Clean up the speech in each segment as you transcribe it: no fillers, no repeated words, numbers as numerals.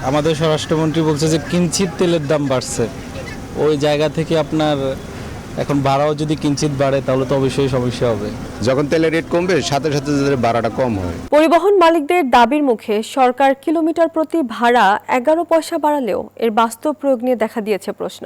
আমাদের স্বরাষ্ট্রমন্ত্রী বলছে যে কিঞ্চিত তেলের দাম বাড়ছে, ওই জায়গা থেকে আপনার এখন ভাড়াও যদি কিঞ্চিত বাড়ে তাহলে তো অবশ্যই সমস্যা হবে। যখন তেলের রেট কমবে সাথে সাথে তাদের ভাড়াটা কম হয়। পরিবহন মালিকদের দাবির মুখে সরকার কিলোমিটার প্রতি ভাড়া 11 পয়সা বাড়ালেও এর বাস্তব প্রয়োগ নিয়ে দেখা দিয়েছে প্রশ্ন।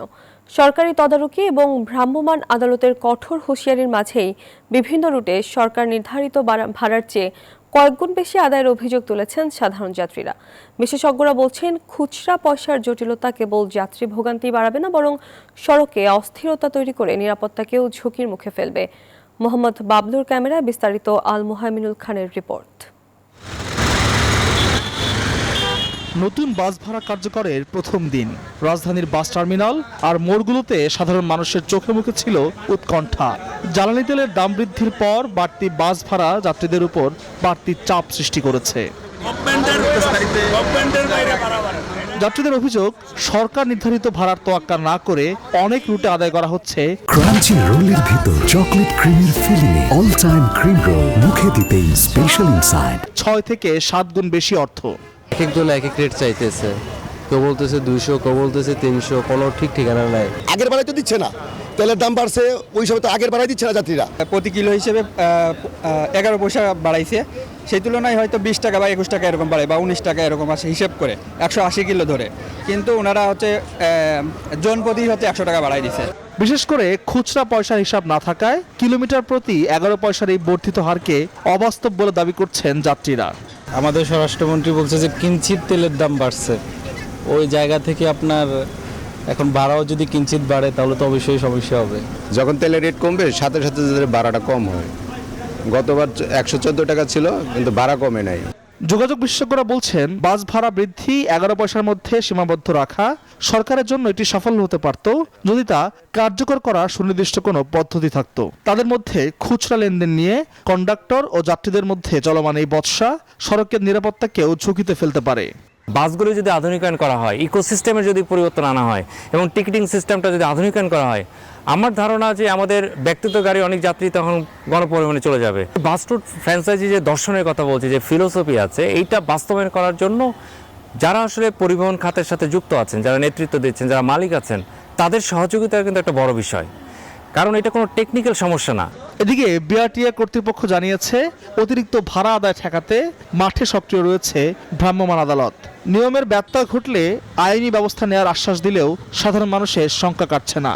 সরকারি তদারকি এবং ভ্রাম্যমাণ আদালতের কঠোর হুঁশিয়ারির মাঝেই বিভিন্ন রুটে সরকার নির্ধারিত ভাড়ার চেয়ে কয়েকগুণ বেশি আদায়ের অভিযোগ তুলেছেন সাধারণ যাত্রীরা। বিশেষজ্ঞরা বলছেন, খুচরা পয়সার জটিলতা কেবল যাত্রী ভোগান্তি বাড়াবে না, বরং সড়কে অস্থিরতা তৈরি করে নিরাপত্তাকেও ঝুঁকির মুখে ফেলবে। মোহাম্মদ বাবলুর ক্যামেরায় বিস্তারিত আল মুহাইমিনুল খানের রিপোর্ট। নতুন বাস ভাড়া কার্যকরের প্রথম দিন রাজধানীর বাস টার্মিনাল আর মোড়গুলোতে সাধারণ মানুষের চোখে মুখে ছিল উৎকণ্ঠা। জ্বালানি তেলের দাম বৃদ্ধির পর বাড়তি বাস ভাড়া যাত্রীদের উপর বাড়তি চাপ সৃষ্টি করেছে। যাত্রীদের অভিযোগ, সরকার নির্ধারিত ভাড়ার তোয়াক্কা না করে অনেক রুটে আদায় করা হচ্ছে ক্রাঞ্চি রোলের ভিতর চকলেট ক্রিমের filling, all time cream roll, মুখে দিতেই স্পেশাল ইনসাইড। 6 থেকে 7 গুণ বেশি অর্থ। এক একজন এক এক রেট চাইতেছে, কেউ বলতেছে 200, কেউ বলতেছে 300, কোনো ঠিক ঠিকানা নাই। আগের বেলায় তো দিচ্ছে না, তেলের দাম বাড়ছে, ওই সময় তো আগের বেলায় দিচ্ছে না যাত্রীরা। প্রতি কিলো হিসেবে 11 পয়সা বাড়াইছে, সেই তুলনায় হয়তো 20 টাকা বা 21 টাকা এরকম বাড়ায় বা 19 টাকা এরকম আসে হিসেব করে 180 কিলো ধরে, কিন্তু ওনারা হচ্ছে জন প্রতি হচ্ছে 100 টাকা বাড়াই দিচ্ছে। বিশেষ করে খুচরা পয়সার হিসাব না থাকায় কিলোমিটার প্রতি 11 পয়সার এই বর্ধিত হারকে অবাস্তব বলে দাবি করছেন যাত্রীরা। আমাদের স্বরাষ্ট্রমন্ত্রী বলছে যে কিঞ্চিত তেলের দাম বাড়ছে, ওই জায়গা থেকে আপনার এখন ভাড়াও যদি কিঞ্চিত বাড়ে তাহলে তো অবশ্যই সমস্যা হবে। যখন তেলের রেট কমবে সাথে সাথে তাদের ভাড়াটা কম হয়। গতবার 114 টাকা ছিল, কিন্তু ভাড়া কমে নাই। যোগাযোগ বিশেষজ্ঞরা বলছেন, বাস ভাড়া বৃদ্ধি 11 পয়সার মধ্যে সীমাবদ্ধ রাখা সরকারের জন্য এটি সফল হতে পারত যদি তা কার্যকর করার সুনির্দিষ্ট কোনো পদ্ধতি থাকত। তাদের মধ্যে খুচরা লেনদেন নিয়ে কন্ডাক্টর ও যাত্রীদের মধ্যে চলমান এই বচসা সড়কের নিরাপত্তাকেও ঝুঁকিতে ফেলতে পারে। বাসগুলো যদি আধুনিকায়ন করা হয়, ইকোসিস্টেমের যদি পরিবর্তন আনা হয় এবং টিকিটিং সিস্টেমটা যদি আধুনিকায়ন করা হয়, আমার ধারণা যে আমাদের ব্যক্তিগত গাড়ি অনেক যাত্রী তখন গণপরিবহনে চলে যাবে। বাস রুট ফ্র্যাঞ্চাইজি যে দর্শনের কথা বলছে, যে ফিলোসফি আছে, এইটা বাস্তবায়ন করার জন্য যারা আসলে পরিবহন খাতের সাথে যুক্ত আছেন, যারা নেতৃত্ব দিচ্ছেন, যারা মালিক আছেন, তাদের সহযোগিতা কিন্তু একটা বড় বিষয়, কারণ এটা কোনো টেকনিক্যাল সমস্যা না। এদিকে বিআরটিএ কর্তৃপক্ষ জানিয়েছে, অতিরিক্ত ভাড়া আদায় ঠেকাতে মাঠে সক্রিয় রয়েছে ভ্রাম্যমাণ আদালত। নিয়মের ব্যত্যয় ঘটলে আইনি ব্যবস্থা নেওয়ার আশ্বাস দিলেও সাধারণ মানুষের শঙ্কা কাটছে না।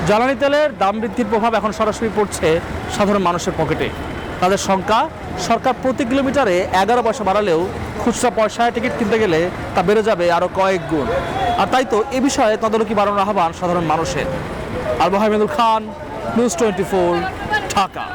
জ্বালানি তেলের দাম বৃদ্ধির প্রভাব এখন সরাসরি পড়ছে সাধারণ মানুষের পকেটে। তাদের শঙ্কা, সরকার প্রতি কিলোমিটারে 11 পয়সা বাড়ালেও খুচরা পয়সায় টিকিট কিনতে গেলে তা বেড়ে যাবে আরও কয়েক গুণ। আর তাই তো এ বিষয়ে তদারকি বাড়ানোর আহ্বান সাধারণ মানুষের। আল মুহাইমিনুল খান, নিউজ 24, ঢাকা।